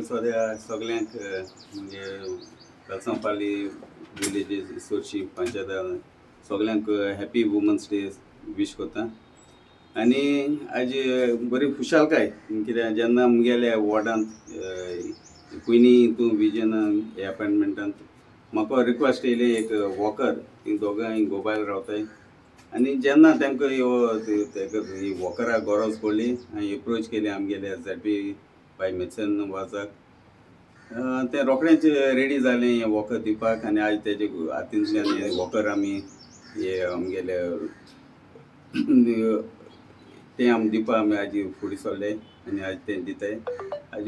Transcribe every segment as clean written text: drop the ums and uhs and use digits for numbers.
सद्या सगळ्यांक म्हणजे कलसांपाली विलेजीस सोरशी पंचायत सगळ्यांक हॅपी वुमन्स डे विश करता. आनी आज बरी खुशालकाय कित्याक जेन्ना आमगेल्या वॉर्डांत पयलीं हितून विजन एपॉयंटमेंटांत म्हाका रिक्वेस्ट येयली एक वॉकर, ती दोगांय गोबायल रावताय. आनी जेन्ना तांकां ही वॉकराक गरज पडली हांवें एप्रोच केली आमगेल्या झॅडपी बाय मेर्सियान वाजाक. तें रोखडेंच रेडी जालें हें वॉकर दिवपाक आनी आयज तेजे हातींतल्यान हें वॉकर आमी हे आमगेले तें आमी दिवपा आमी आज फुडें सरले आनी आज तें दिताय. आज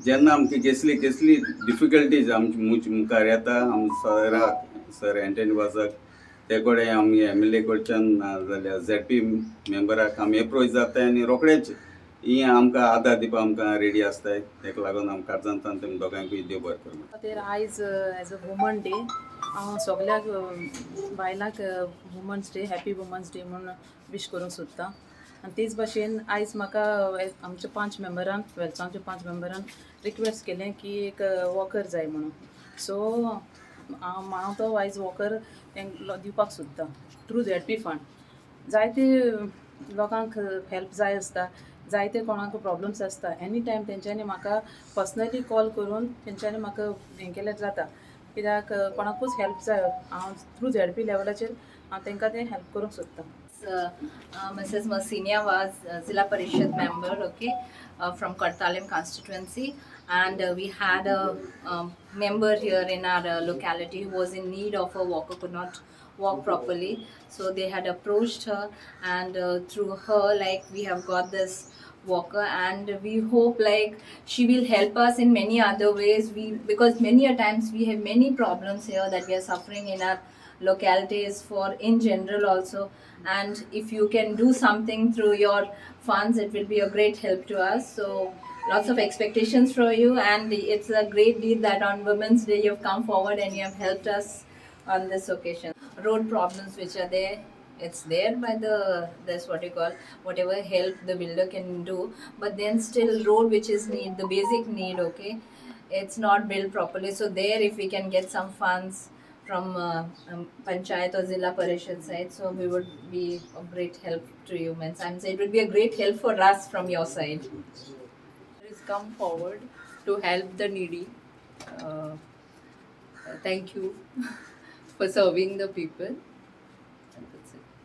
जेन्ना आमकां कसली डिफिकल्टीज आमचे मुखार येता आमी सर एंटनी वाजाक ते कडेन आमी MLA कडच्यान नाजाल्यार ZP मेंबराक आमी एप्रोच जाताय आनी रोखडेंच ही आमकां आदार दिवपा आमकां रेडी आसताय. तेका लागून आमी काळजांतल्यान तेम दोगांयकूय देव बरें करूं. खातीर आयज एज अ वुमन डे हांव सगळ्याक बायलांक women's day happy women's day म्हूण विश करूंक सोदतां. आनी तेच भाशेन आयज म्हाका आमच्या 5 मेंबरान वेलसांच्या 5 मेंबरान रिक्वेस्ट केलें की एक वॉकर जाय म्हणून. सो हांव तो आयज वॉकर तांकां दिवपाक सोदतां थ्रू ZP फंड. जायते लोकांक हेल्प जाय आसता, जायते कोणाक प्रॉब्लम्स आसता. एनी टायम तेंच्यांनी म्हाका पर्सनली कॉल करून तेंच्यांनी म्हाका हें केल्यार जाता. कित्याक कोणाकूच हेल्प जाय हांव थ्रू ZP लेवलाचेर हांव तांकां तें हेल्प करूंक सोदतां. Mrs. Merciana was Zilla Parishad member, okay, from Cortalim constituency, and we had a member here in our locality who was in need of a walker, could not walk properly, so they had approached her, and through her, like, we have got this walker, and we hope like she will help us in many other ways, because many a times we have many problems here that we are suffering in our localities for in general also, and if you can do something through your funds, it will be a great help to us. So lots of expectations for you, and it's a great deed that on Women's Day you have come forward and you have helped us on this occasion. Road problems which are there, it's there by this what you call whatever help the builder can do, but then still road which is the basic need, okay, it's not built properly. So there if we can get some funds from Panchayat or Zilla Parishad side, so we would be of great help to you. Means I'm saying it would be a great help for us from your side. Please come forward to help the needy. Thank you for serving the people.